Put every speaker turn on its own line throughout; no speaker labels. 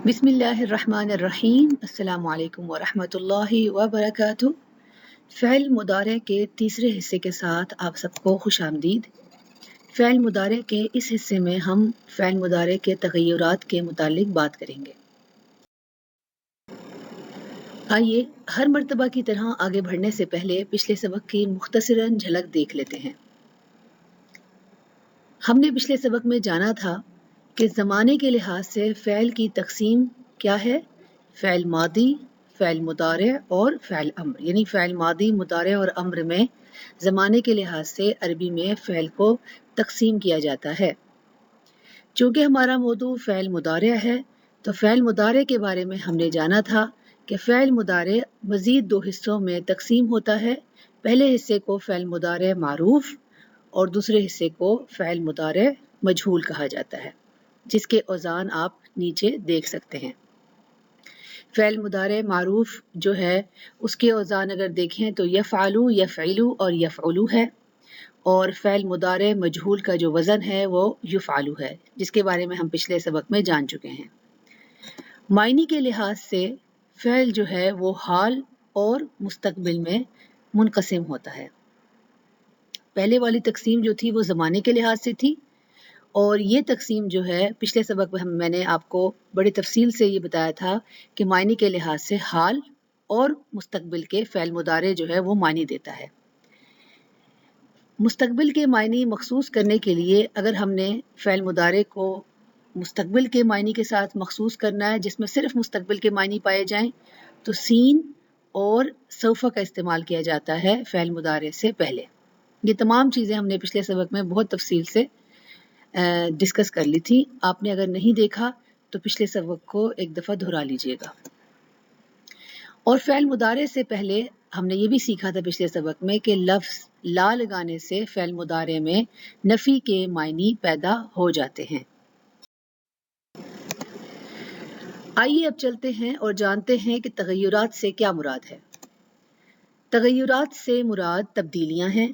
بسم اللہ الرحمن الرحیم۔ السلام علیکم ورحمۃ اللہ وبرکاتہ۔ فعل مضارع کے تیسرے حصے کے ساتھ آپ سب کو خوش آمدید۔ فعل مضارع کے اس حصے میں ہم فعل مضارع کے تغیرات کے متعلق بات کریں گے۔ آئیے ہر مرتبہ کی طرح آگے بڑھنے سے پہلے پچھلے سبق کی مختصراً جھلک دیکھ لیتے ہیں۔ ہم نے پچھلے سبق میں جانا تھا کہ زمانے کے لحاظ سے فعل کی تقسیم کیا ہے؟ فعل ماضی، فعل مضارع اور فعل امر، یعنی فعل ماضی، مضارع اور امر میں زمانے کے لحاظ سے عربی میں فعل کو تقسیم کیا جاتا ہے۔ چونکہ ہمارا موضوع فعل مضارع ہے تو فعل مضارع کے بارے میں ہم نے جانا تھا کہ فعل مضارع مزید دو حصوں میں تقسیم ہوتا ہے۔ پہلے حصے کو فعل مضارع معروف اور دوسرے حصے کو فعل مضارع مجہول کہا جاتا ہے، جس کے اوزان آپ نیچے دیکھ سکتے ہیں۔ فعل مضارع معروف جو ہے اس کے اوزان اگر دیکھیں تو یفعلو، یفعلو اور یفعلو ہے، اور فعل مضارع مجہول کا جو وزن ہے وہ یفعلو ہے، جس کے بارے میں ہم پچھلے سبق میں جان چکے ہیں۔ معنی کے لحاظ سے فعل جو ہے وہ حال اور مستقبل میں منقسم ہوتا ہے۔ پہلے والی تقسیم جو تھی وہ زمانے کے لحاظ سے تھی، اور یہ تقسیم جو ہے پچھلے سبق میں نے آپ کو بڑی تفصیل سے یہ بتایا تھا کہ معنی کے لحاظ سے حال اور مستقبل کے فعل مضارع جو ہے وہ معنی دیتا ہے۔ مستقبل کے معنی مخصوص کرنے کے لیے اگر ہم نے فعل مضارع کو مستقبل کے معنی کے ساتھ مخصوص کرنا ہے جس میں صرف مستقبل کے معنی پائے جائیں تو سین اور سوف کا استعمال کیا جاتا ہے فعل مضارع سے پہلے۔ یہ تمام چیزیں ہم نے پچھلے سبق میں بہت تفصیل سے ڈسکس کر لی تھی۔ آپ نے اگر نہیں دیکھا تو پچھلے سبق کو ایک دفعہ دہرا لیجئے گا۔ اور فعل مضارع سے پہلے ہم نے یہ بھی سیکھا تھا پچھلے سبق میں کہ لفظ لا لگانے سے فعل مضارع میں نفی کے معنی پیدا ہو جاتے ہیں۔ آئیے اب چلتے ہیں اور جانتے ہیں کہ تغیرات سے کیا مراد ہے۔ تغیرات سے مراد تبدیلیاں ہیں،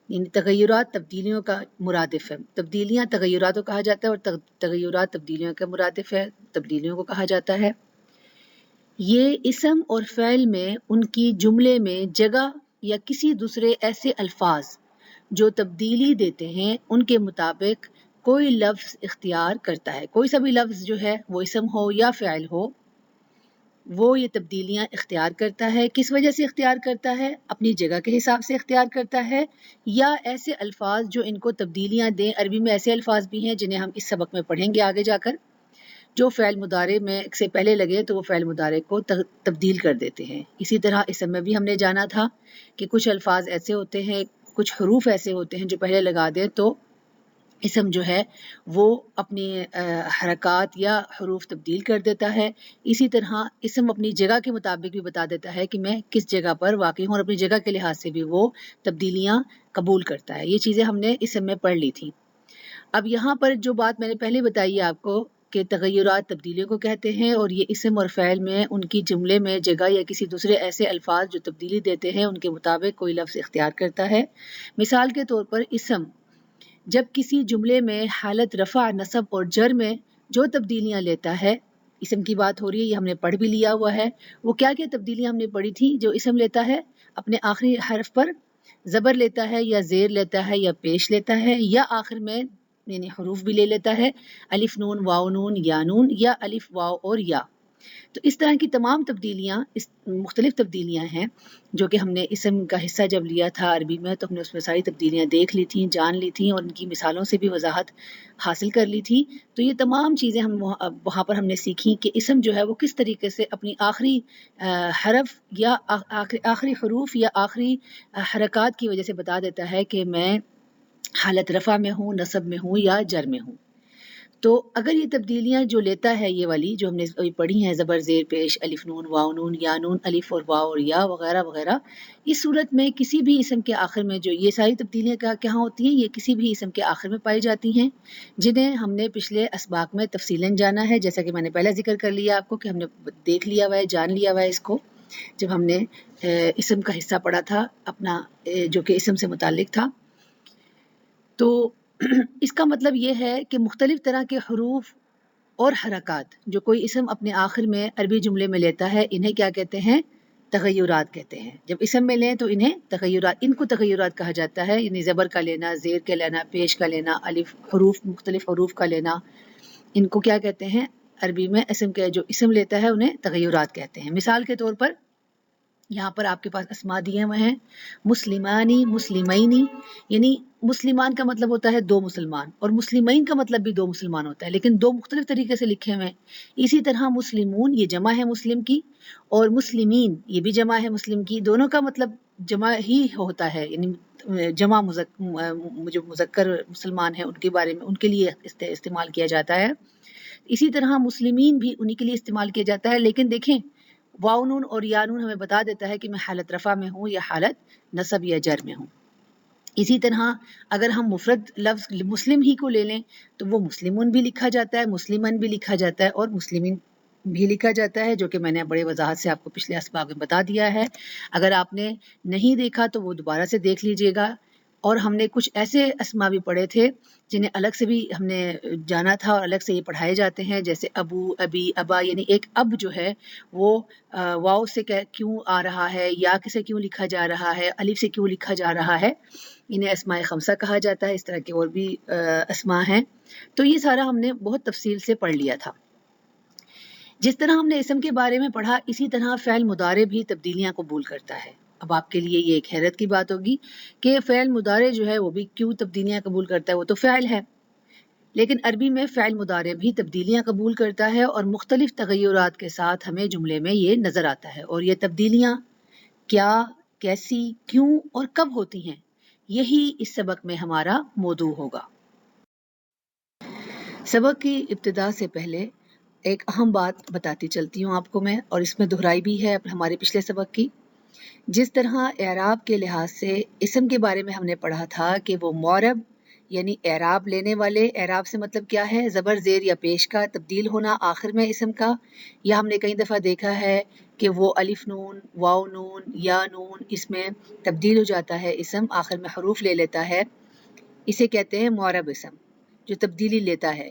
یعنی تغیرات تبدیلیوں کا مرادف ہے۔ تبدیلیاں تغیرات کو کہا جاتا ہے اور تغیرات تبدیلیوں کا مرادف ہے، تبدیلیوں کو کہا جاتا ہے۔ یہ اسم اور فعل میں ان کی جملے میں جگہ یا کسی دوسرے ایسے الفاظ جو تبدیلی دیتے ہیں ان کے مطابق کوئی لفظ اختیار کرتا ہے۔ کوئی سا بھی لفظ جو ہے وہ اسم ہو یا فعل ہو، وہ یہ تبدیلیاں اختیار کرتا ہے۔ کس وجہ سے اختیار کرتا ہے؟ اپنی جگہ کے حساب سے اختیار کرتا ہے، یا ایسے الفاظ جو ان کو تبدیلیاں دیں۔ عربی میں ایسے الفاظ بھی ہیں جنہیں ہم اس سبق میں پڑھیں گے آگے جا کر، جو فعل مضارع میں سے پہلے لگے تو وہ فعل مضارع کو تبدیل کر دیتے ہیں۔ اسی طرح اسم میں بھی ہم نے جانا تھا کہ کچھ الفاظ ایسے ہوتے ہیں، کچھ حروف ایسے ہوتے ہیں جو پہلے لگا دیں تو اسم جو ہے وہ اپنی حرکات یا حروف تبدیل کر دیتا ہے۔ اسی طرح اسم اپنی جگہ کے مطابق بھی بتا دیتا ہے کہ میں کس جگہ پر واقع ہوں، اور اپنی جگہ کے لحاظ سے بھی وہ تبدیلیاں قبول کرتا ہے۔ یہ چیزیں ہم نے اسم میں پڑھ لی تھی۔ اب یہاں پر جو بات میں نے پہلے بتائی آپ کو کہ تغیرات تبدیلیوں کو کہتے ہیں، اور یہ اسم اور فعل میں ان کی جملے میں جگہ یا کسی دوسرے ایسے الفاظ جو تبدیلی دیتے ہیں ان کے مطابق کوئی لفظ اختیار کرتا ہے۔ مثال کے طور پر اسم جب کسی جملے میں حالت رفع، نصب اور جر میں جو تبدیلیاں لیتا ہے، اسم کی بات ہو رہی ہے، یہ ہم نے پڑھ بھی لیا ہوا ہے۔ وہ کیا کیا تبدیلیاں ہم نے پڑھی تھی؟ جو اسم لیتا ہے اپنے آخری حرف پر زبر لیتا ہے یا زیر لیتا ہے یا پیش لیتا ہے، یا آخر میں یعنی حروف بھی لے لیتا ہے، الف نون واو نون یا نون، یا الف واو اور یا۔ تو اس طرح کی تمام تبدیلیاں مختلف تبدیلیاں ہیں جو کہ ہم نے اسم کا حصہ جب لیا تھا عربی میں تو ہم نے اس میں ساری تبدیلیاں دیکھ لی تھیں، جان لی تھیں، اور ان کی مثالوں سے بھی وضاحت حاصل کر لی تھی۔ تو یہ تمام چیزیں ہم وہاں پر ہم نے سیکھی کہ اسم جو ہے وہ کس طریقے سے اپنی آخری حرف یا آخری حروف یا آخری حرکات کی وجہ سے بتا دیتا ہے کہ میں حالت رفع میں ہوں، نصب میں ہوں یا جر میں ہوں۔ تو اگر یہ تبدیلیاں جو لیتا ہے یہ والی جو ہم نے پڑھی ہیں، زبر زیر پیش، الف نون واو نون یا نون الف اور واو اور یا وغیرہ وغیرہ، اس صورت میں کسی بھی اسم کے آخر میں جو یہ ساری تبدیلیاں کہاں ہوتی ہیں؟ یہ کسی بھی اسم کے آخر میں پائی جاتی ہیں، جنہیں ہم نے پچھلے اسباق میں تفصیلاً جانا ہے، جیسا کہ میں نے پہلے ذکر کر لیا آپ کو کہ ہم نے دیکھ لیا ہوا ہے، جان لیا ہوا ہے اس کو، جب ہم نے اسم کا حصہ پڑھا تھا اپنا جو کہ اسم سے متعلق تھا۔ تو اس کا مطلب یہ ہے کہ مختلف طرح کے حروف اور حرکات جو کوئی اسم اپنے آخر میں عربی جملے میں لیتا ہے انہیں کیا کہتے ہیں؟ تغیرات کہتے ہیں۔ جب اسم میں لیں تو انہیں تغیرات، ان کو تغیرات کہا جاتا ہے، یعنی زبر کا لینا، زیر کا لینا، پیش کا لینا، الف حروف مختلف حروف کا لینا، ان کو کیا کہتے ہیں؟ عربی میں اسم کے جو اسم لیتا ہے انہیں تغیرات کہتے ہیں۔ مثال کے طور پر یہاں پر آپ کے پاس اسما دیے ہوئے ہیں، مسلمانی، مسلمینی، یعنی مسلمان کا مطلب ہوتا ہے دو مسلمان، اور مسلمین کا مطلب بھی دو مسلمان ہوتا ہے، لیکن دو مختلف طریقے سے لکھے ہوئے ہیں۔ اسی طرح مسلمون یہ جمع ہے مسلم کی، اور مسلمین یہ بھی جمع ہے مسلم کی، دونوں کا مطلب جمع ہی ہوتا ہے، یعنی جمع جو مذکر مسلمان ہیں ان کے بارے میں، ان کے لیے استعمال کیا جاتا ہے۔ اسی طرح مسلمین بھی انہی کے لیے استعمال کیا جاتا ہے، لیکن دیکھیں واو نون اور یا نون ہمیں بتا دیتا ہے کہ میں حالت رفع میں ہوں یا حالت نصب یا جر میں ہوں۔ اسی طرح اگر ہم مفرد لفظ مسلم ہی کو لے لیں تو وہ مسلمون بھی لکھا جاتا ہے، مسلمن بھی لکھا جاتا ہے، اور مسلمین بھی لکھا جاتا ہے، جو کہ میں نے بڑے وضاحت سے آپ کو پچھلے اسباق میں بتا دیا ہے۔ اگر آپ نے نہیں دیکھا تو وہ دوبارہ سے دیکھ لیجئے گا۔ اور ہم نے کچھ ایسے اسما بھی پڑھے تھے جنہیں الگ سے بھی ہم نے جانا تھا اور الگ سے یہ پڑھائے جاتے ہیں، جیسے ابو، ابی، ابا، یعنی ایک اب جو ہے وہ واو سے کیوں آ رہا ہے، یا سے کیوں لکھا جا رہا ہے، الف سے کیوں لکھا جا رہا ہے، انہیں اسماء خمسہ کہا جاتا ہے۔ اس طرح کے اور بھی اسماء ہیں، تو یہ سارا ہم نے بہت تفصیل سے پڑھ لیا تھا۔ جس طرح ہم نے اسم کے بارے میں پڑھا، اسی طرح فعل مضارع بھی تبدیلیاں قبول کرتا ہے۔ اب آپ کے لیے یہ ایک حیرت کی بات ہوگی کہ فعل مضارع جو ہے وہ بھی کیوں تبدیلیاں قبول کرتا ہے، وہ تو فعل ہے، لیکن عربی میں فعل مضارع بھی تبدیلیاں قبول کرتا ہے، اور مختلف تغیرات کے ساتھ ہمیں جملے میں یہ نظر آتا ہے۔ اور یہ تبدیلیاں کیا، کیسی، کیوں اور کب ہوتی ہیں، یہی اس سبق میں ہمارا موضوع ہوگا۔ سبق کی ابتدا سے پہلے ایک اہم بات بتاتی چلتی ہوں آپ کو میں، اور اس میں دہرائی بھی ہے ہمارے پچھلے سبق کی۔ جس طرح اعراب کے لحاظ سے اسم کے بارے میں ہم نے پڑھا تھا کہ وہ معرب یعنی اعراب لینے والے، اعراب سے مطلب کیا ہے؟ زبر، زیر یا پیش کا تبدیل ہونا آخر میں اسم کا، یا ہم نے کئی دفعہ دیکھا ہے کہ وہ الف نون، واو نون، یا نون اس میں تبدیل ہو جاتا ہے اسم، آخر میں حروف لے لیتا ہے، اسے کہتے ہیں معرب اسم جو تبدیلی لیتا ہے۔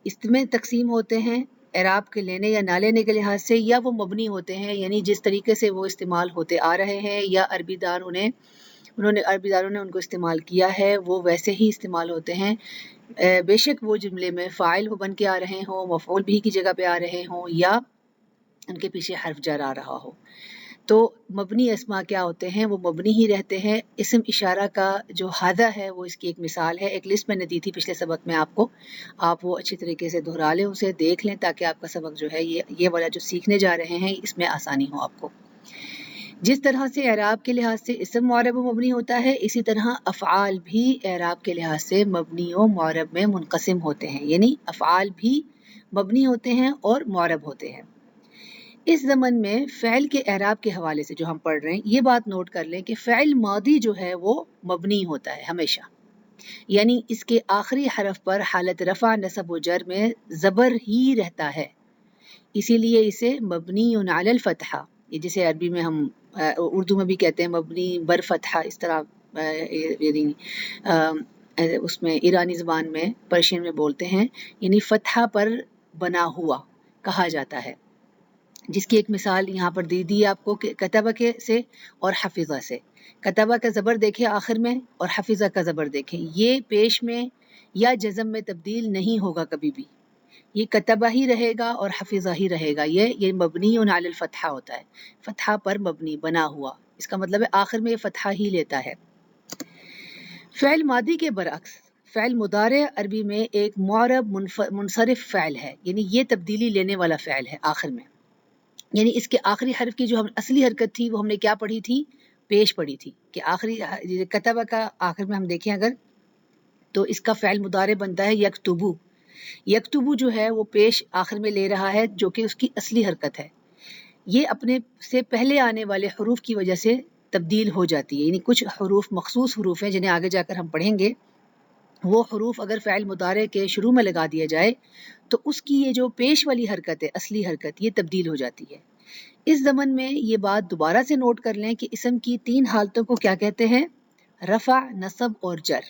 اس میں تقسیم ہوتے ہیں اعراب کے لینے یا نہ لینے کے لحاظ سے، یا وہ مبنی ہوتے ہیں، یعنی جس طریقے سے وہ استعمال ہوتے آ رہے ہیں، یا عربی دانوں نے ان کو استعمال کیا ہے وہ ویسے ہی استعمال ہوتے ہیں، بے شک وہ جملے میں فاعل بن کے آ رہے ہوں، مفعول بھی کی جگہ پہ آ رہے ہوں، یا ان کے پیچھے حرف جر آ رہا ہو۔ تو مبنی اسما کیا ہوتے ہیں؟ وہ مبنی ہی رہتے ہیں۔ اسم اشارہ کا جو ہادہ ہے وہ اس کی ایک مثال ہے، ایک لسٹ میں نے دی تھی پچھلے سبق میں آپ کو، آپ وہ اچھی طریقے سے دہرا لیں، اسے دیکھ لیں، تاکہ آپ کا سبق جو ہے یہ والا جو سیکھنے جا رہے ہیں اس میں آسانی ہو آپ کو۔ جس طرح سے اعراب کے لحاظ سے اسم معرب و مبنی ہوتا ہے، اسی طرح افعال بھی اعراب کے لحاظ سے مبنی و معرب میں منقسم ہوتے ہیں، یعنی افعال بھی مبنی ہوتے ہیں اور معرب ہوتے ہیں۔ اس ضمن میں فعل کے اعراب کے حوالے سے جو ہم پڑھ رہے ہیں، یہ بات نوٹ کر لیں کہ فعل ماضی جو ہے وہ مبنی ہوتا ہے ہمیشہ، یعنی اس کے آخری حرف پر حالت رفع، نصب و جر میں زبر ہی رہتا ہے، اسی لیے اسے مبنی علی الفتحہ، جسے عربی میں ہم اردو میں بھی کہتے ہیں مبنی بر فتحہ، اس طرح اس میں ایرانی زبان میں، پرشین میں بولتے ہیں، یعنی فتحہ پر بنا ہوا کہا جاتا ہے، جس کی ایک مثال یہاں پر دی آپ کو کہ کتبہ کے سے اور حفظہ سے۔ کتبہ کا زبر دیکھیں آخر میں، اور حفظہ کا زبر دیکھیں، یہ پیش میں یا جزم میں تبدیل نہیں ہوگا کبھی بھی، یہ کتبہ ہی رہے گا اور حفظہ ہی رہے گا، یہ مبنی علی الفتحہ ہوتا ہے، فتحہ پر مبنی بنا ہوا، اس کا مطلب ہے آخر میں یہ فتحہ ہی لیتا ہے۔ فعل ماضی کے برعکس فعل مضارع عربی میں ایک معرب منصرف فعل ہے، یعنی یہ تبدیلی لینے والا فعل ہے آخر میں، یعنی اس کے آخری حرف کی جو اصلی حرکت تھی وہ ہم نے کیا پڑھی تھی؟ پیش پڑھی تھی، کہ آخری کتبہ کا آخر میں ہم دیکھیں اگر تو اس کا فعل مضارع بنتا ہے یکتبو، یکتبو جو ہے وہ پیش آخر میں لے رہا ہے جو کہ اس کی اصلی حرکت ہے، یہ اپنے سے پہلے آنے والے حروف کی وجہ سے تبدیل ہو جاتی ہے، یعنی کچھ حروف مخصوص حروف ہیں جنہیں آگے جا کر ہم پڑھیں گے، وہ حروف اگر فعل مضارع کے شروع میں لگا دیا جائے تو اس کی یہ جو پیش والی حرکت ہے، اصلی حرکت، یہ تبدیل ہو جاتی ہے۔ اس ضمن میں یہ بات دوبارہ سے نوٹ کر لیں کہ اسم کی 3 حالتوں کو کیا کہتے ہیں؟ رفع، نصب اور جر۔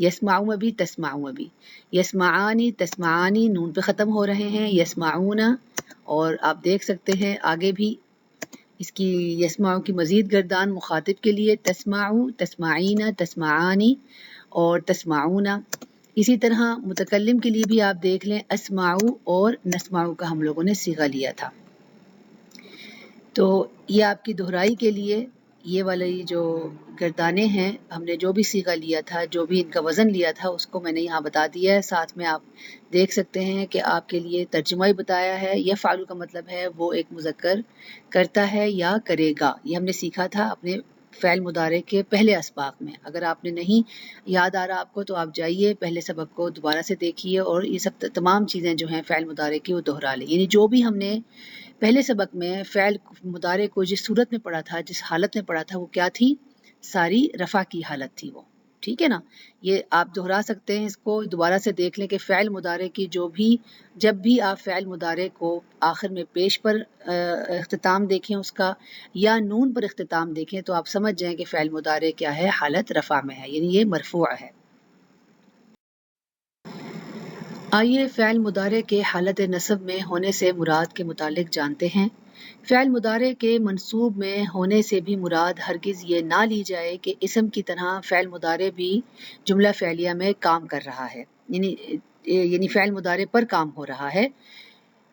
یسمعو میں بھی تسمعو میں بھی، یسمعانی تسمعانی نون پہ ختم ہو رہے ہیں، یسمعون، اور آپ دیکھ سکتے ہیں آگے بھی اس کی یسمعو کی مزید گردان مخاطب کے لیے تسمعو تسمعین تسمعانی اور تسمعون. اسی طرح متکلم کے لیے بھی آپ دیکھ لیں اسمعو اور نسمعو کا ہم لوگوں نے صیغہ لیا تھا. تو یہ آپ کی دہرائی کے لیے یہ والی جو گردانیں ہیں ہم نے جو بھی صیغہ لیا تھا، جو بھی ان کا وزن لیا تھا، اس کو میں نے یہاں بتا دیا ہے. ساتھ میں آپ دیکھ سکتے ہیں کہ آپ کے لیے ترجمہ ہی بتایا ہے. یفعل کا مطلب ہے وہ ایک مذکر کرتا ہے یا کرے گا. یہ ہم نے سیکھا تھا اپنے فعل مضارع کے پہلے اسباق میں. اگر آپ نے نہیں یاد آ رہا آپ کو تو آپ جائیے پہلے سبق کو دوبارہ سے دیکھیے اور یہ سب تمام چیزیں جو ہیں فعل مضارع کی وہ دہرا لیں. یعنی جو بھی ہم نے پہلے سبق میں فعل مضارع کو جس صورت میں پڑھا تھا، جس حالت میں پڑھا تھا، وہ کیا تھی؟ ساری رفع کی حالت تھی وہ. ٹھیک ہے نا؟ یہ آپ دہرا سکتے ہیں، اس کو دوبارہ سے دیکھ لیں کہ فعل مضارع کی جب بھی آپ فعل مضارع کو آخر میں پیش پر اختتام دیکھیں اس کا یا نون پر اختتام دیکھیں تو آپ سمجھ جائیں کہ فعل مضارع کیا ہے، حالت رفع میں ہے، یعنی یہ مرفوع ہے. آئیے فعل مضارع کے حالت نصب میں ہونے سے مراد کے متعلق جانتے ہیں. فعل مضارع کے منصوب میں ہونے سے بھی مراد ہرگز یہ نہ لی جائے کہ اسم کی طرح فعل مضارع بھی جملہ فعلیہ میں کام کر رہا ہے، یعنی فعل مضارع پر کام ہو رہا ہے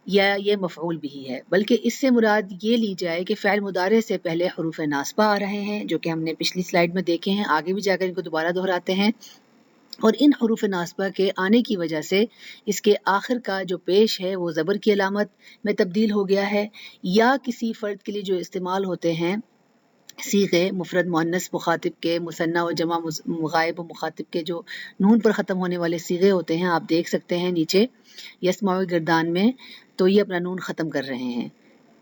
یا یہ مفعول بھی ہے، بلکہ اس سے مراد یہ لی جائے کہ فعل مضارع سے پہلے حروف ناصبہ آ رہے ہیں، جو کہ ہم نے پچھلی سلائیڈ میں دیکھے ہیں. آگے بھی جا کر ان کو دوبارہ دہراتے ہیں. اور ان حروف ناصبہ کے آنے کی وجہ سے اس کے آخر کا جو پیش ہے وہ زبر کی علامت میں تبدیل ہو گیا ہے، یا کسی فرد کے لیے جو استعمال ہوتے ہیں صیغے مفرد مؤنث مخاطب کے، مثنیٰ و جمع غائب و مخاطب کے جو نون پر ختم ہونے والے صیغے ہوتے ہیں، آپ دیکھ سکتے ہیں نیچے یسمعو گردان میں تو یہ اپنا نون ختم کر رہے ہیں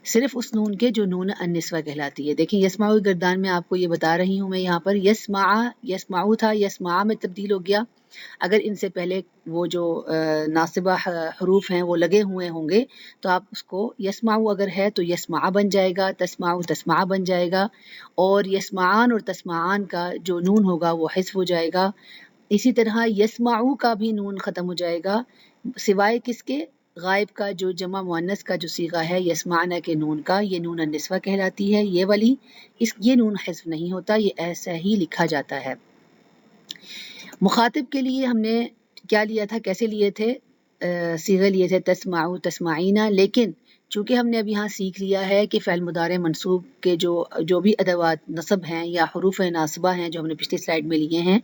صرف اس نون کے جو نون النسوہ کہلاتی ہے. دیکھیں یسمعو گردان میں آپ کو یہ بتا رہی ہوں میں یہاں پر یسمعو تھا، یسمع میں تبدیل ہو گیا. اگر ان سے پہلے وہ جو ناصبہ حروف ہیں وہ لگے ہوئے ہوں گے تو آپ اس کو یسمعو اگر ہے تو یسمع بن جائے گا، تسمعو تسمع بن جائے گا، اور یسمعان اور تسمعان کا جو نون ہوگا وہ حذف ہو جائے گا. اسی طرح یسمعو کا بھی نون ختم ہو جائے گا سوائے کس کے؟ غائب کا جو جمع مؤنث کا جو صیغہ ہے یسمعنا کے نون کا، یہ نون النسوہ کہلاتی ہے. یہ والی یہ نون حذف نہیں ہوتا، یہ ایسا ہی لکھا جاتا ہے. مخاطب کے لیے ہم نے کیا لیا تھا، کیسے لیے تھے؟ صیغے لیے تھے تسمعو تسمعینا. لیکن چونکہ ہم نے اب یہاں سیکھ لیا ہے کہ فعل مضارع منصوب کے جو بھی ادوات نصب ہیں یا حروف ناصبہ ہیں جو ہم نے پچھلی سلائیڈ میں لیے ہیں،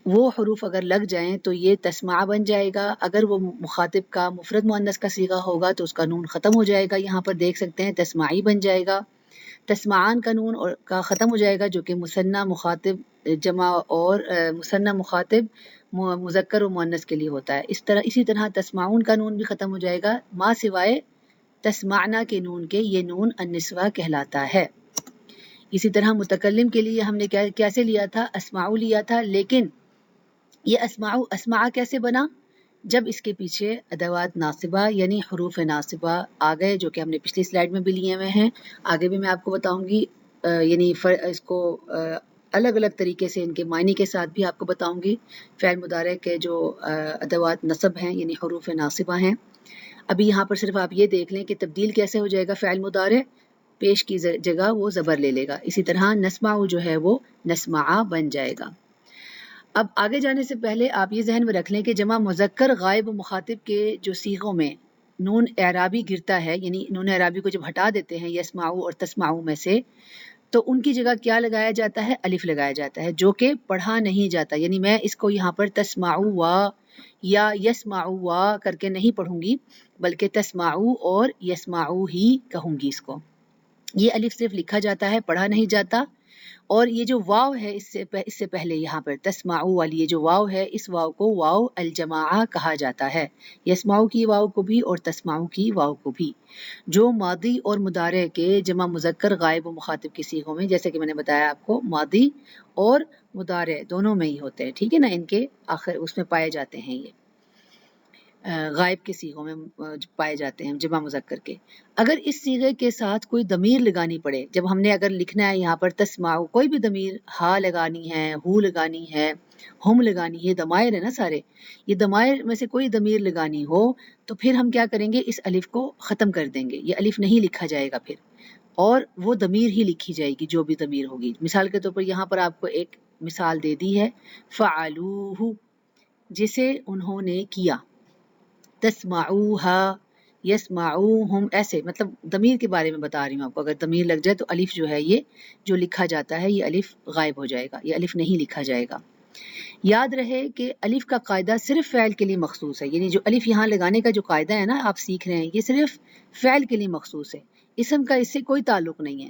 وہ حروف اگر لگ جائیں تو یہ تسمع بن جائے گا. اگر وہ مخاطب کا مفرد مؤنث کا صیغہ ہوگا تو اس کا نون ختم ہو جائے گا. یہاں پر دیکھ سکتے ہیں تسمعی بن جائے گا. تسمعان کا نون کا ختم ہو جائے گا جو کہ مثنیٰ مخاطب جمع اور مثنیٰ مخاطب مذکر و مؤنث کے لیے ہوتا ہے. اسی طرح تسمعون کا نون بھی ختم ہو جائے گا ما سوائے تسمعنا کے نون کے، یہ نون النسوہ کہلاتا ہے. اسی طرح متکلم کے لیے ہم نے کیسے لیا تھا؟ اسمعو لیا تھا. لیکن یہ اسمع کیسے بنا؟ جب اس کے پیچھے ادوات ناصبہ یعنی حروف ناصبہ آ گئے، جو کہ ہم نے پچھلی سلائیڈ میں بھی لیے ہوئے ہیں، آگے بھی میں آپ کو بتاؤں گی. یعنی اس کو الگ الگ طریقے سے ان کے معنی کے ساتھ بھی آپ کو بتاؤں گی. فعل مضارع کے جو ادوات نصب ہیں یعنی حروف ناصبہ ہیں. ابھی یہاں پر صرف آپ یہ دیکھ لیں کہ تبدیل کیسے ہو جائے گا فعل مضارع، پیش کی جگہ وہ زبر لے لے گا. اسی طرح نسمعو جو ہے وہ نسمعا بن جائے گا. اب آگے جانے سے پہلے آپ یہ ذہن میں رکھ لیں کہ جمع مذکر غائب و مخاطب کے جو صیغوں میں نون اعرابی گرتا ہے، یعنی نون اعرابی کو جب ہٹا دیتے ہیں یسمعو اور تسمعو میں سے، تو ان کی جگہ کیا لگایا جاتا ہے؟ الف لگایا جاتا ہے، جو کہ پڑھا نہیں جاتا. یعنی میں اس کو یہاں پر تسمعو وا یا یسمعو وا کر کے نہیں پڑھوں گی، بلکہ تسمعو اور یسمعو ہی کہوں گی. اس کو یہ الف صرف لکھا جاتا ہے، پڑھا نہیں جاتا. اور یہ جو واو ہے اس سے پہلے یہاں پر تسمعو والی یہ جو واو ہے، اس واو کو واو الجماعہ کہا جاتا ہے. یسمعو کی واو کو بھی اور تسمعو کی واو کو بھی، جو ماضی اور مضارع کے جمع مذکر غائب و مخاطب کی صیغوں میں، جیسے کہ میں نے بتایا آپ کو، ماضی اور مضارع دونوں میں ہی ہوتے ہیں. ٹھیک ہے نا، ان کے آخر اس میں پائے جاتے ہیں. یہ غائب کے صیغوں میں پائے جاتے ہیں جمع مذکر کے. اگر اس صیغے کے ساتھ کوئی ضمیر لگانی پڑے، جب ہم نے اگر لکھنا ہے یہاں پر تسمعوا، کوئی بھی ضمیر، ہا لگانی ہے، ہو لگانی ہے، ہم لگانی ہے، یہ ضمائر ہے نا سارے، یہ ضمائر میں سے کوئی ضمیر لگانی ہو تو پھر ہم کیا کریں گے، اس الف کو ختم کر دیں گے، یہ الف نہیں لکھا جائے گا پھر، اور وہ ضمیر ہی لکھی جائے گی جو بھی ضمیر ہوگی. مثال کے طور پر یہاں پر آپ کو ایک مثال دے دی ہے، فعلوہ، جسے انہوں نے کیا، تسمعوها، یسمعوہم، ایسے مطلب ضمیر کے بارے میں بتا رہی ہوں آپ کو. اگر ضمیر لگ جائے تو الف جو ہے یہ جو لکھا جاتا ہے یہ الف غائب ہو جائے گا، یہ الف نہیں لکھا جائے گا. یاد رہے کہ الف کا قاعدہ صرف فعل کے لیے مخصوص ہے، یعنی جو الف یہاں لگانے کا جو قاعدہ ہے نا آپ سیکھ رہے ہیں، یہ صرف فعل کے لیے مخصوص ہے، اسم کا اس سے کوئی تعلق نہیں ہے.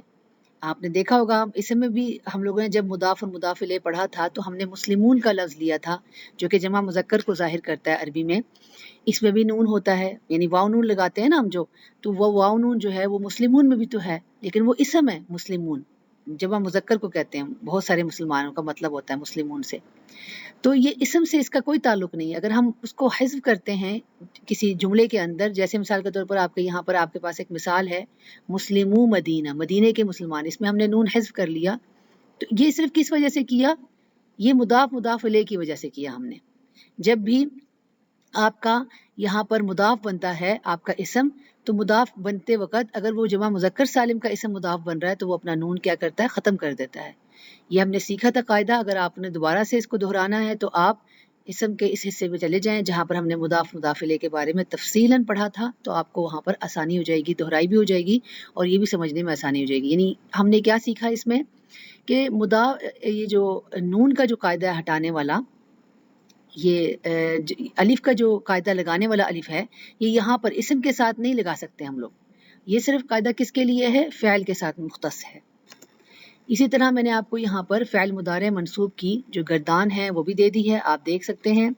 آپ نے دیکھا ہوگا اسم میں بھی ہم لوگوں نے جب مضاف اور مضاف الیہ پڑھا تھا تو ہم نے مسلمون کا لفظ لیا تھا جو کہ جمع مذکر کو ظاہر کرتا ہے عربی میں. اس میں بھی نون ہوتا ہے، یعنی واو نون لگاتے ہیں نا ہم جو، تو وہ واو نون جو ہے وہ مسلمون میں بھی تو ہے، لیکن وہ اسم ہے مسلمون، جمع مذکر کو کہتے ہیں، بہت سارے مسلمانوں کا مطلب ہوتا ہے مسلمون سے. تو یہ اسم سے اس کا کوئی تعلق نہیں ہے. اگر ہم اس کو حذف کرتے ہیں کسی جملے کے اندر، جیسے مثال کے طور پر آپ کے یہاں پر آپ کے پاس ایک مثال ہے مسلمو مدینہ، مدینے کے مسلمان، اس میں ہم نے نون حذف کر لیا، تو یہ صرف کس وجہ سے کیا، یہ مضاف مضاف الیہ کی وجہ سے کیا ہم نے. جب بھی آپ کا یہاں پر مضاف بنتا ہے آپ کا اسم، تو مضاف بنتے وقت اگر وہ جمع مذکر سالم کا اسم مضاف بن رہا ہے تو وہ اپنا نون کیا کرتا ہے، ختم کر دیتا ہے. یہ ہم نے سیکھا تھا قاعدہ، اگر آپ نے دوبارہ سے اس کو دہرانا ہے تو آپ اسم کے اس حصے میں چلے جائیں جہاں پر ہم نے مضاف مضاف الیہ کے بارے میں تفصیلاً پڑھا تھا، تو آپ کو وہاں پر آسانی ہو جائے گی، دہرائی بھی ہو جائے گی اور یہ بھی سمجھنے میں آسانی ہو جائے گی. یعنی ہم نے کیا سیکھا اس میں کہ یہ جو نون کا جو قاعدہ ہے ہٹانے والا، یہ الف کا جو قاعدہ لگانے والا الف ہے، یہ یہاں پر اسم کے ساتھ نہیں لگا سکتے ہم لوگ، یہ صرف قاعدہ کس کے لیے ہے، فعل کے ساتھ مختص ہے. اسی طرح میں نے آپ کو یہاں پر فعل مضارع منصوب کی جو گردان ہے وہ بھی دے دی ہے. آپ دیکھ سکتے ہیں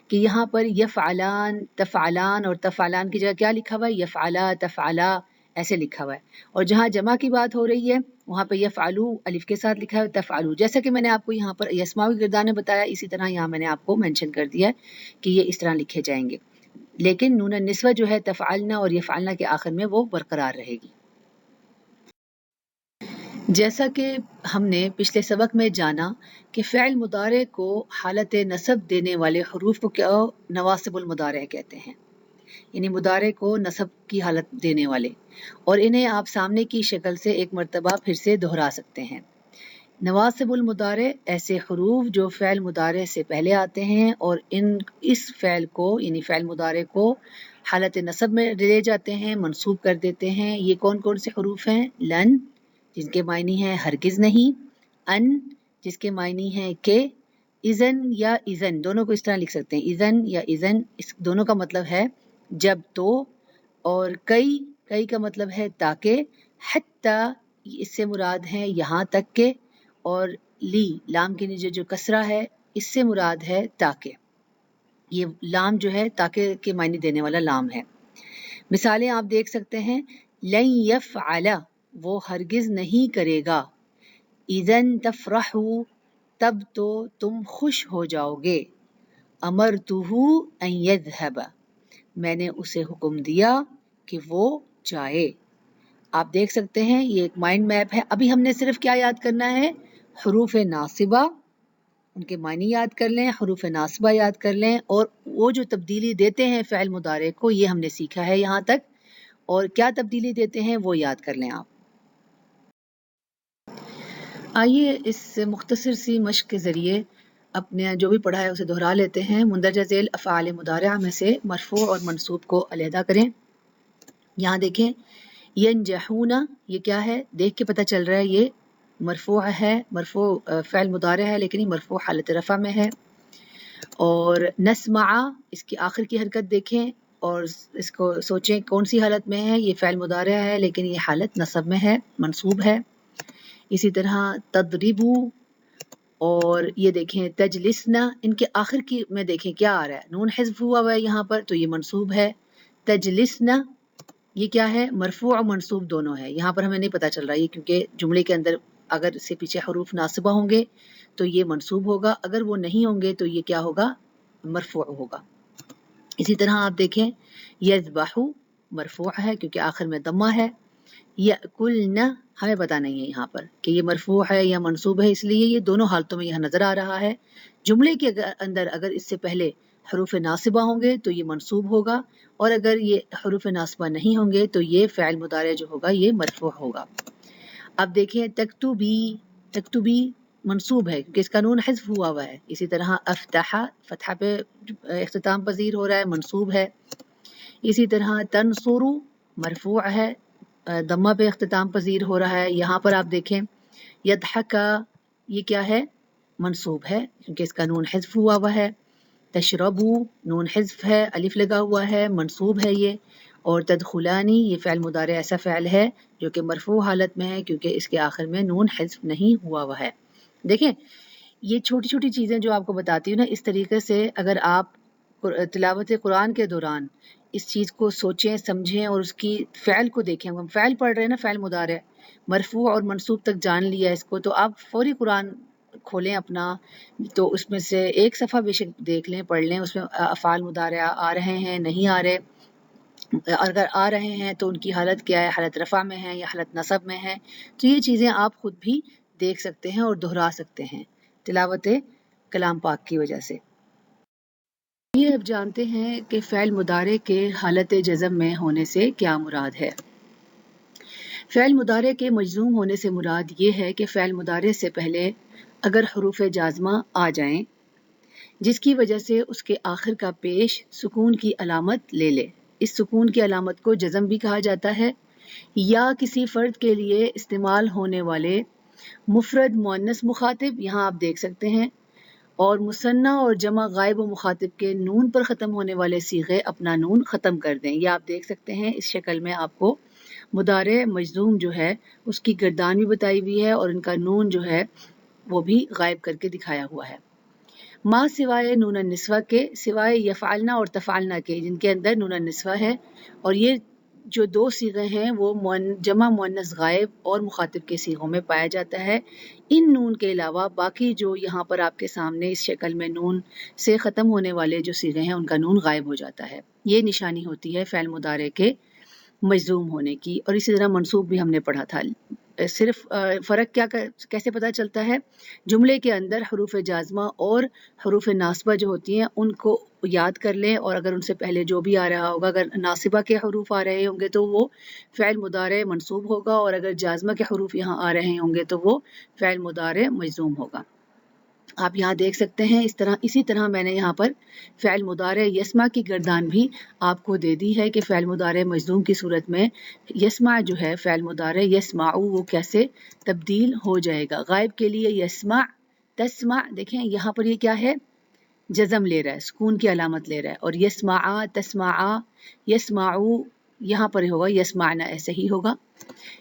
کہ یہاں پر یفعلان، تفعلان اور تفعلان کی جگہ کیا لکھا ہوا ہے، یفعلا، تفعلا، ایسے لکھا ہوا ہے. اور جہاں جمع کی بات ہو رہی ہے وہاں پہ یفعلو الف کے ساتھ لکھا ہے، تفعلو، جیسا کہ میں نے آپ کو یہاں پر یسماوی گردان میں بتایا، اسی طرح یہاں میں نے آپ کو مینشن کر دیا ہے کہ یہ اس طرح لکھے جائیں گے، لیکن نون النسوہ جو ہے تفعلنا اور یفعلنا کے آخر میں وہ برقرار رہے گی. جیسا کہ ہم نے پچھلے سبق میں جانا کہ فعل مضارع کو حالت نصب دینے والے حروف کو کیا نواصب المضارع کہتے ہیں، یعنی مضارع کو نصب کی حالت دینے والے، اور انہیں آپ سامنے کی شکل سے ایک مرتبہ پھر سے دہرا سکتے ہیں. نواصب المضارع ایسے حروف جو فعل مضارع سے پہلے آتے ہیں اور اس فعل کو یعنی فعل مضارع کو حالت نصب میں لے جاتے ہیں، منصوب کر دیتے ہیں. یہ کون کون سے حروف ہیں، لن جن کے معنی ہیں ہرگز نہیں، ان جس کے معنی ہیں کہ، اذن یا اذن، دونوں کو اس طرح لکھ سکتے ہیں، اذن یا اذن، اس دونوں کا مطلب ہے جب تو، اور کئی کا مطلب ہے تاکہ، حتی اس سے مراد ہے یہاں تک کہ، اور لی لام کے نیچے جو کسرہ ہے اس سے مراد ہے تاکہ، یہ لام جو ہے تاکہ کے معنی دینے والا لام ہے. مثالیں آپ دیکھ سکتے ہیں، لن یفعل، وہ ہرگز نہیں کرے گا، اذن تفرحوا، تب تو تم خوش ہو جاؤ گے، امرتہ ان یذهب، میں نے اسے حکم دیا کہ وہ جائے. آپ دیکھ سکتے ہیں یہ ایک مائنڈ میپ ہے. ابھی ہم نے صرف کیا یاد کرنا ہے، حروف ناصبہ، ان کے معنی یاد کر لیں، حروف ناصبہ یاد کر لیں، اور وہ جو تبدیلی دیتے ہیں فعل مضارع کو یہ ہم نے سیکھا ہے یہاں تک، اور کیا تبدیلی دیتے ہیں وہ یاد کر لیں آپ. آئیے اس مختصر سی مشق کے ذریعے اپنے جو بھی پڑھا ہے اسے دہرا لیتے ہیں. مندرجہ ذیل افعال مضارعہ میں سے مرفوع اور منصوب کو علیحدہ کریں. یہاں دیکھیں ینجحون، یہ کیا ہے، دیکھ کے پتہ چل رہا ہے یہ مرفوع ہے، مرفوع فعل مضارع ہے لیکن یہ مرفوع حالت رفع میں ہے. اور نسمع، اس کی آخر کی حرکت دیکھیں اور اس کو سوچیں کون سی حالت میں ہے، یہ فعل مضارع ہے لیکن یہ حالت نصب میں ہے، منصوب ہے. اسی طرح تضربو، اور یہ دیکھیں تجلسنا، ان کے آخر کی میں دیکھیں کیا آ رہا ہے، نون حذف ہوا ہے یہاں پر تو یہ منصوب ہے. تجلسنا یہ کیا ہے، مرفوع اور منصوب دونوں ہے. یہاں پر ہمیں نہیں پتہ چل رہا ہے کیونکہ جملے کے اندر اگر اس سے پیچھے حروف ناصبہ ہوں گے تو یہ منصوب ہوگا، اگر وہ نہیں ہوں گے تو یہ کیا ہوگا، مرفوع ہوگا. اسی طرح آپ دیکھیں یذبحو مرفوع ہے کیونکہ آخر میں ضمہ ہے، یأکلن ہمیں پتہ نہیں ہے یہاں پر کہ یہ مرفوع ہے یا منصوب ہے، اس لیے یہ دونوں حالتوں میں یہاں نظر آ رہا ہے۔ جملے کے اندر اگر اس سے پہلے حروف ناصبہ ہوں گے تو یہ منصوب ہوگا، اور اگر یہ حروف ناصبہ نہیں ہوں گے تو یہ فعل مضارع جو ہوگا یہ مرفوع ہوگا۔ اب دیکھیں تکتبی، تکتبی منصوب ہے کیونکہ اس کا نون حذف ہوا ہوا ہے۔ اسی طرح افتح فتحہ پہ اختتام پذیر ہو رہا ہے، منصوب ہے۔ اسی طرح تنصر مرفوع ہے، ضمہ پہ اختتام پذیر ہو رہا ہے۔ یہاں پر آپ دیکھیں یضحک یہ کیا ہے؟ منصوب ہے کیونکہ اس کا نون حذف ہوا ہوا ہے۔ تشربو نون حذف ہے، الف لگا ہوا ہے، منصوب ہے یہ۔ اور تدخلانی یہ فعل مضارع ایسا فعل ہے جو کہ مرفوع حالت میں ہے کیونکہ اس کے آخر میں نون حذف نہیں ہوا ہوا ہے۔ دیکھیں یہ چھوٹی چھوٹی چیزیں جو آپ کو بتاتی ہوں نا، اس طریقے سے اگر آپ تلاوت قرآن کے دوران اس چیز کو سوچیں سمجھیں اور اس کی فعل کو دیکھیں، ہم فعل پڑھ رہے ہیں نا، فعل مضارع مرفوع اور منصوب تک جان لیا اس کو، تو آپ فوری قرآن کھولیں اپنا، تو اس میں سے ایک صفحہ بے شک دیکھ لیں، پڑھ لیں، اس میں افعال مضارعہ آ رہے ہیں نہیں آ رہے، اگر آ رہے ہیں تو ان کی حالت کیا ہے، حالت رفع میں ہے یا حالت نصب میں ہے، تو یہ چیزیں آپ خود بھی دیکھ سکتے ہیں اور دہرا سکتے ہیں تلاوت کلام پاک کی وجہ سے۔ یہ اب جانتے ہیں کہ فعل مضارع کے حالت جزم میں ہونے سے کیا مراد ہے۔ فعل مضارع کے مجزوم ہونے سے مراد یہ ہے کہ فعل مضارع سے پہلے اگر حروف جازمہ آ جائیں جس کی وجہ سے اس کے آخر کا پیش سکون کی علامت لے لے، اس سکون کی علامت کو جزم بھی کہا جاتا ہے، یا کسی فرد کے لیے استعمال ہونے والے مفرد مؤنث مخاطب، یہاں آپ دیکھ سکتے ہیں، اور مثنیٰ اور جمع غائب و مخاطب کے نون پر ختم ہونے والے صیغے اپنا نون ختم کر دیں، یہ آپ دیکھ سکتے ہیں۔ اس شکل میں آپ کو مضارع مجزوم جو ہے اس کی گردان بھی بتائی ہوئی ہے اور ان کا نون جو ہے وہ بھی غائب کر کے دکھایا ہوا ہے۔ ما سوائے نون النسوہ کے، سوائے یفعلنا اور تفعلنا کے جن کے اندر نون النسوہ ہے، اور یہ جو دو صیغے ہیں وہ جمع مؤنث غائب اور مخاطب کے صیغوں میں پایا جاتا ہے۔ ان نون کے علاوہ باقی جو یہاں پر آپ کے سامنے اس شکل میں نون سے ختم ہونے والے جو صیغے ہیں ان کا نون غائب ہو جاتا ہے، یہ نشانی ہوتی ہے فعل مضارع کے مجزوم ہونے کی۔ اور اسی طرح منصوب بھی ہم نے پڑھا تھا، صرف فرق کیسے پتہ چلتا ہے؟ جملے کے اندر حروف جازمہ اور حروف ناصبہ جو ہوتی ہیں ان کو یاد کر لیں، اور اگر ان سے پہلے جو بھی آ رہا ہوگا، اگر ناصبہ کے حروف آ رہے ہوں گے تو وہ فعل مضارع منصوب ہوگا، اور اگر جازمہ کے حروف یہاں آ رہے ہوں گے تو وہ فعل مضارع مجزوم ہوگا۔ آپ یہاں دیکھ سکتے ہیں اسی طرح میں نے یہاں پر فعل مضارع یسمع کی گردان بھی آپ کو دے دی ہے کہ فعل مضارع مجزوم کی صورت میں یسمع جو ہے فعل مضارع یسمعو وہ کیسے تبدیل ہو جائے گا۔ غائب کے لیے یسمع تسمع، دیکھیں یہاں پر یہ کیا ہے، جزم لے رہا ہے، سکون کی علامت لے رہا ہے، اور یسمع تسمع یسمعو یہاں پر ہوگا یسمعنا، ایسے ہی ہوگا۔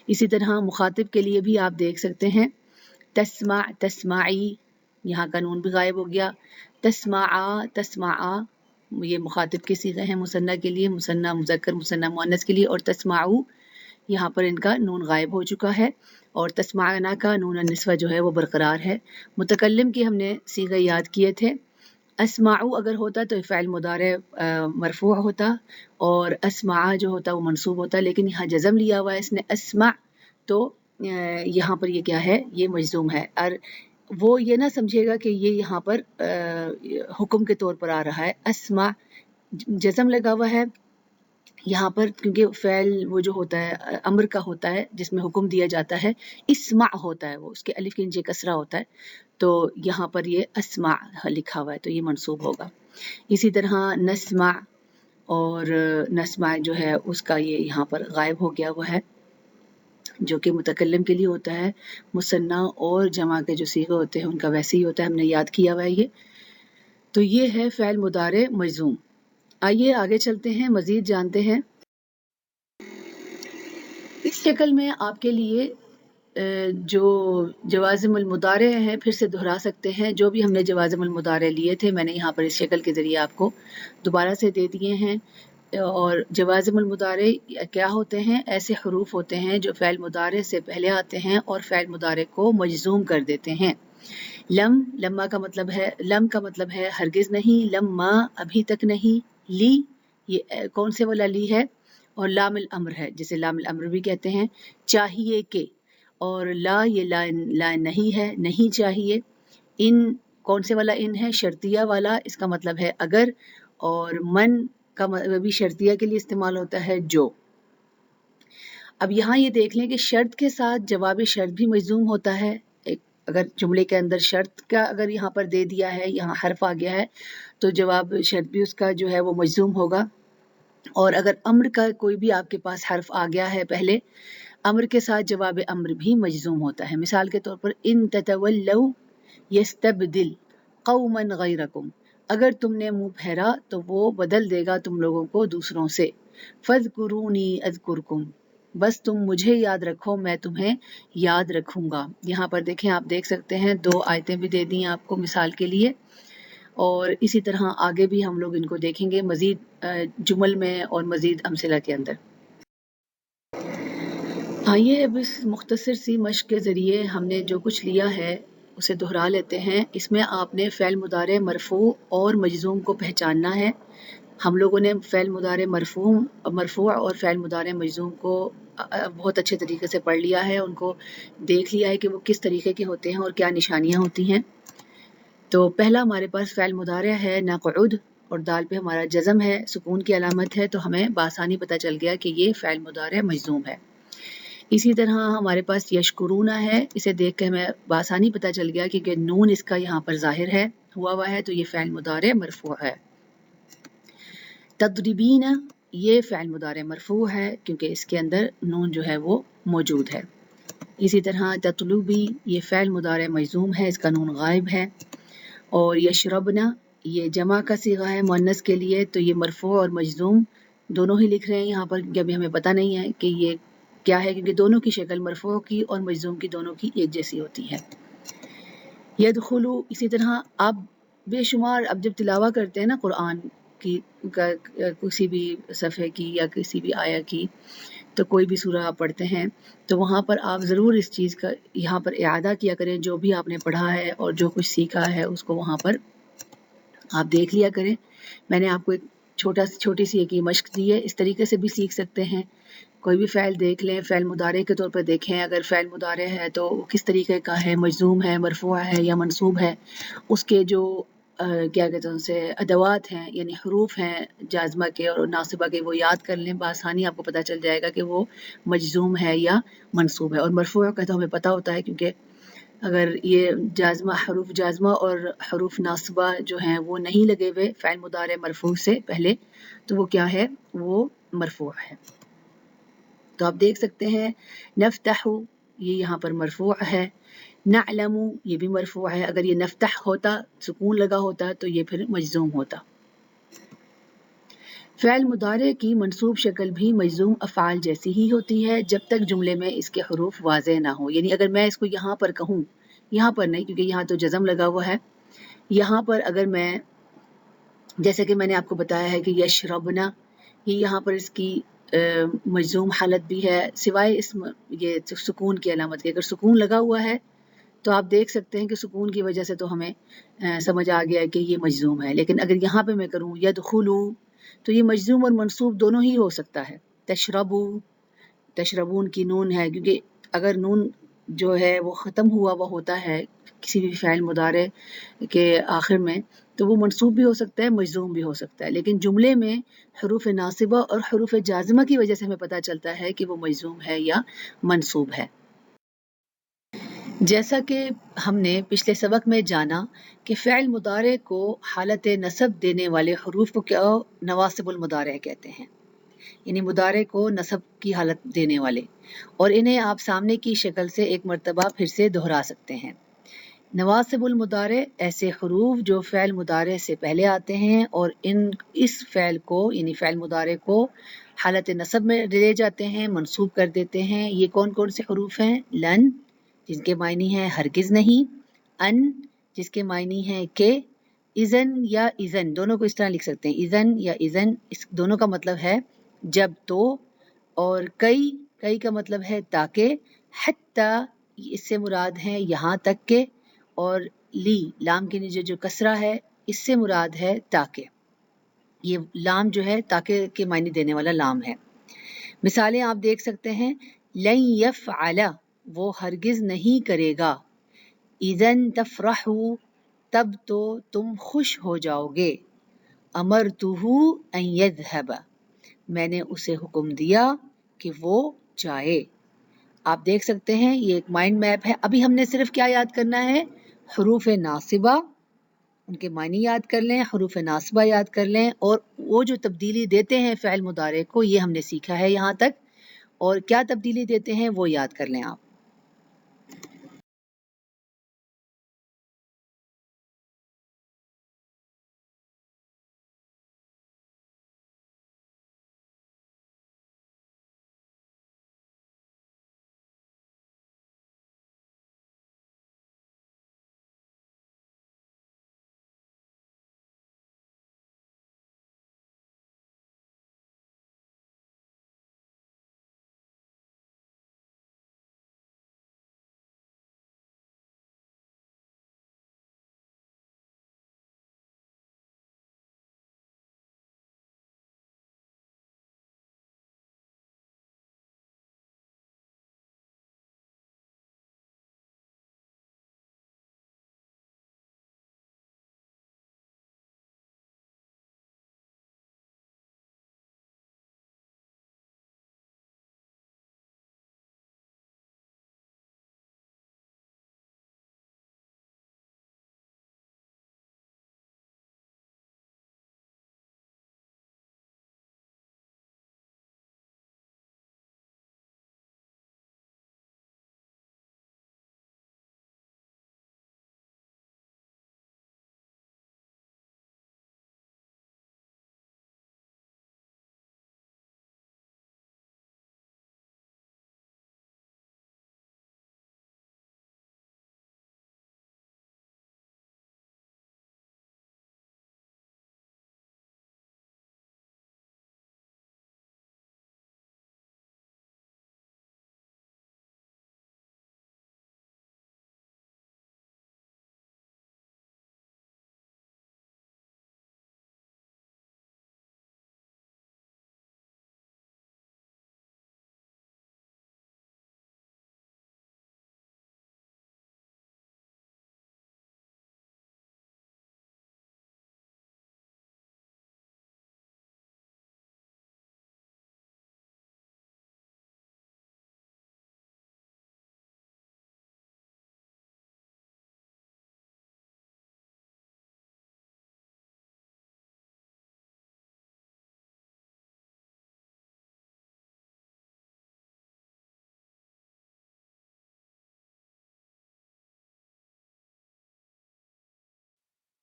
اسی طرح مخاطب کے لیے بھی آپ دیکھ سکتے ہیں تسمع تسمعی، یہاں کا نون بھی غائب ہو گیا، تسمع تسمع یہ مخاطب کے صیغے ہیں مثنیٰ کے لیے، مثنیٰ مذکر مثنیٰ مؤنث کے لیے، اور تسمعو یہاں پر ان کا نون غائب ہو چکا ہے، اور تسمعنا کا نون النسوہ جو ہے وہ برقرار ہے۔ متکلم کی ہم نے صیغے یاد کیے تھے، اسمعو اگر ہوتا تو فعل مضارع مرفوع ہوتا، اور اسمع جو ہوتا وہ منصوب ہوتا، لیکن یہاں جزم لیا ہوا ہے اس نے اسمع، تو یہاں پر یہ کیا ہے، یہ مجزوم ہے۔ اور وہ یہ نہ سمجھے گا کہ یہ یہاں پر حکم کے طور پر آ رہا ہے، اسمع جزم لگا ہوا ہے یہاں پر، کیونکہ فعل وہ جو ہوتا ہے امر کا ہوتا ہے جس میں حکم دیا جاتا ہے، اسمع ہوتا ہے وہ، اس کے الف کے نیچے کسرہ ہوتا ہے، تو یہاں پر یہ اسمع لکھا ہوا ہے تو یہ منصوب ہوگا۔ اسی طرح نسمع، اور نسمع جو ہے اس کا یہ یہاں پر غائب ہو گیا ہوا ہے، جو کہ متکلم کے لیے ہوتا ہے، مثنیٰ اور جمع کے جو صیغے ہوتے ہیں ان کا ویسے ہی ہوتا ہے، ہم نے یاد کیا ہوا ہے یہ۔ تو یہ ہے فعل مضارع مجزوم۔ آئیے آگے چلتے ہیں، مزید جانتے ہیں۔ اس شکل میں آپ کے لیے جو جوازم المضارع ہیں پھر سے دہرا سکتے ہیں، جو بھی ہم نے جوازم المضارع لیے تھے میں نے یہاں پر اس شکل کے ذریعے آپ کو دوبارہ سے دے دیے ہیں۔ اور جوازم المضارع کیا ہوتے ہیں؟ ایسے حروف ہوتے ہیں جو فعل مضارع سے پہلے آتے ہیں اور فعل مضارع کو مجزوم کر دیتے ہیں۔ لم، لما کا مطلب ہے، لم کا مطلب ہے ہرگز نہیں، لما ابھی تک نہیں، لی یہ کون سے والا لی ہے، اور لام الامر ہے جسے لام الامر بھی کہتے ہیں، چاہیے کہ، اور لا یہ لا نہیں ہے، نہیں چاہیے، ان کون سے والا ان ہے، شرطیہ والا، اس کا مطلب ہے اگر، اور من کا بھی شرطیہ کے لیے استعمال ہوتا ہے جو۔ اب یہاں یہ دیکھ لیں کہ شرط کے ساتھ جواب شرط بھی مجزوم ہوتا ہے، اگر جملے کے اندر شرط کا اگر یہاں پر دے دیا ہے، یہاں حرف آ گیا ہے تو جواب شرط بھی اس کا جو ہے وہ مجزوم ہوگا، اور اگر امر کا کوئی بھی آپ کے پاس حرف آ گیا ہے پہلے، امر کے ساتھ جواب امر بھی مجزوم ہوتا ہے۔ مثال کے طور پر ان تتولوا یستبدل قوما غیرکم، اگر تم نے منہ پھیرا تو وہ بدل دے گا تم لوگوں کو دوسروں سے، فاذکرونی اذکرکم، بس تم مجھے یاد رکھو میں تمہیں یاد رکھوں گا۔ یہاں پر دیکھیں، آپ دیکھ سکتے ہیں 2 آیتیں بھی دے دی ہیں آپ کو مثال کے لیے، اور اسی طرح آگے بھی ہم لوگ ان کو دیکھیں گے مزید جمل میں اور مزید امثلہ کے اندر۔ آئیے اب اس مختصر سی مشق کے ذریعے ہم نے جو کچھ لیا ہے اسے دہرا لیتے ہیں۔ اس میں آپ نے فعل مضارع مرفوع اور مجزوم کو پہچاننا ہے۔ ہم لوگوں نے فعل مضارع مرفوع اور فعل مضارع مجزوم کو بہت اچھے طریقے سے پڑھ لیا ہے، ان کو دیکھ لیا ہے کہ وہ کس طریقے کے ہوتے ہیں اور کیا نشانیاں ہوتی ہیں۔ تو پہلا ہمارے پاس فعل مضارع ہے نقعد، اور دال پہ ہمارا جزم ہے، سکون کی علامت ہے، تو ہمیں بآسانی پتہ چل گیا کہ یہ فعل مضارع مجزوم ہے۔ اسی طرح ہمارے پاس یشکرون ہے، اسے دیکھ کے ہمیں بآسانی پتہ چل گیا کہ نون اس کا یہاں پر ظاہر ہے، ہوا ہوا ہے، تو یہ فعل مضارع مرفوع ہے۔ تضربین یہ فعل مضارع مرفوع ہے کیونکہ اس کے اندر نون جو ہے وہ موجود ہے۔ اسی طرح تطلبی یہ فعل مضارع مجزوم ہے، اس کا نون غائب ہے۔ اور یشربنا یہ جمع کا صیغہ ہے مؤنث کے لیے، تو یہ مرفوع اور مجزوم دونوں ہی لکھ رہے ہیں یہاں پر، کیونکہ ابھی ہمیں پتہ نہیں ہے کہ یہ کیا ہے، کیونکہ دونوں کی شکل مرفوع کی اور مجزوم کی دونوں کی ایک جیسی ہوتی ہے۔ یدخلو اسی طرح آپ بے شمار اب جب تلاوہ کرتے ہیں نا قرآن کی کسی بھی صفحے کی یا کسی بھی آیہ کی، تو کوئی بھی سورہ آپ پڑھتے ہیں تو وہاں پر آپ ضرور اس چیز کا یہاں پر اعادہ کیا کریں، جو بھی آپ نے پڑھا ہے اور جو کچھ سیکھا ہے اس کو وہاں پر آپ دیکھ لیا کریں۔ میں نے آپ کو ایک چھوٹی سی ایک مشق دی ہے، اس طریقے سے بھی سیکھ سکتے ہیں۔ کوئی بھی فعل دیکھ لیں، فعل مضارع کے طور پر دیکھیں، اگر فعل مضارع ہے تو کس طریقے کا ہے، مجزوم ہے، مرفوع ہے یا منصوب ہے، اس کے جو کیا کہتے ہیں اسے ادوات ہیں، یعنی حروف ہیں جازمہ کے اور ناصبہ کے، وہ یاد کر لیں، بآسانی آپ کو پتہ چل جائے گا کہ وہ مجزوم ہے یا منصوب ہے۔ اور مرفوع کا تو ہمیں پتہ ہوتا ہے، کیونکہ اگر یہ جازمہ حروف جازمہ اور حروف ناصبہ جو ہیں وہ نہیں لگے ہوئے فعل مضارع مرفوع سے پہلے، تو وہ کیا ہے، وہ مرفوع ہے۔ تو آپ دیکھ سکتے ہیں نفتح یہ یہاں پر مرفوع ہے، نعلم یہ بھی مرفوع ہے، اگر یہ نفتح ہوتا سکون لگا ہوتا تو یہ پھر مجزوم ہوتا۔ فعل مضارع کی منصوب شکل بھی مجزوم افعال جیسی ہی ہوتی ہے جب تک جملے میں اس کے حروف واضح نہ ہو، یعنی اگر میں اس کو یہاں پر کہوں، یہاں پر نہیں کیونکہ یہاں تو جزم لگا ہوا ہے، یہاں پر اگر میں جیسے کہ میں نے آپ کو بتایا ہے کہ یشربنا، یہ یہاں پر اس کی مجزوم حالت بھی ہے، سوائے اس یہ سکون کی علامت کے، اگر سکون لگا ہوا ہے تو آپ دیکھ سکتے ہیں کہ سکون کی وجہ سے تو ہمیں سمجھ آ گیا کہ یہ مجزوم ہے، لیکن اگر یہاں پہ میں کروں یدخلو تو یہ مجزوم اور منصوب دونوں ہی ہو سکتا ہے۔ تشربون کی نون ہے، کیونکہ اگر نون جو ہے وہ ختم ہوا وہ ہوتا ہے کسی بھی فعل مضارع کے آخر میں، تو وہ منصوب بھی ہو سکتا ہے، مجزوم بھی ہو سکتا ہے، لیکن جملے میں حروف ناصبہ اور حروف جازمہ کی وجہ سے ہمیں پتہ چلتا ہے کہ وہ مجزوم ہے یا منصوب ہے۔ جیسا کہ ہم نے پچھلے سبق میں جانا کہ فعل مضارع کو حالت نصب دینے والے حروف کو کیا نواصب المضارع کہتے ہیں، یعنی مضارع کو نصب کی حالت دینے والے، اور انہیں آپ سامنے کی شکل سے ایک مرتبہ پھر سے دہرا سکتے ہیں۔ نواصب المضارع ایسے حروف جو فعل مضارع سے پہلے آتے ہیں اور اس فعل کو یعنی فعل مضارع کو حالت نصب میں لے جاتے ہیں، منصوب کر دیتے ہیں۔ یہ کون کون سے حروف ہیں؟ لن جس کے معنی ہے ہرگز نہیں، ان جس کے معنی ہے کہ، اذن یا اذن دونوں کو اس طرح لکھ سکتے ہیں، اذن یا اذن اس دونوں کا مطلب ہے جب تو، اور کئی کا مطلب ہے تاکہ، حتی اس سے مراد ہے یہاں تک کہ، اور لی لام کے نیچے جو کسرہ ہے اس سے مراد ہے تاکہ۔ یہ لام جو ہے تاکہ کے معنی دینے والا لام ہے۔ مثالیں آپ دیکھ سکتے ہیں، لن یفعل وہ ہرگز نہیں کرے گا، اذن تفرحوا تب تو تم خوش ہو جاؤ گے، امرتہ ان یذهب میں نے اسے حکم دیا کہ وہ جائے۔ آپ دیکھ سکتے ہیں یہ ایک مائنڈ میپ ہے۔ ابھی ہم نے صرف کیا یاد کرنا ہے؟ حروف ناصبہ، ان کے معنی یاد کر لیں، حروف ناصبہ یاد کر لیں، اور وہ جو تبدیلی دیتے ہیں فعل مضارع کو، یہ ہم نے سیکھا ہے یہاں تک، اور کیا تبدیلی دیتے ہیں وہ یاد کر لیں آپ۔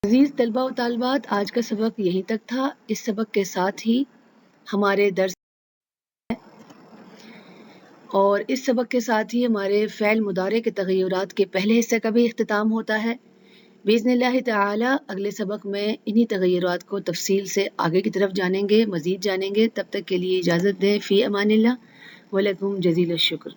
عزیز طلبہ و طالبات، آج کا سبق یہیں تک تھا۔ اس سبق کے ساتھ ہی ہمارے درس اور اس سبق کے ساتھ ہی ہمارے فعل مضارع کے تغیرات کے پہلے حصے کا بھی اختتام ہوتا ہے۔ باذن اللہ تعالی اگلے سبق میں انہی تغیرات کو تفصیل سے آگے کی طرف جانیں گے، مزید جانیں گے۔ تب تک کے لیے اجازت دیں، فی امان اللہ، ولکم جزیل الشکر۔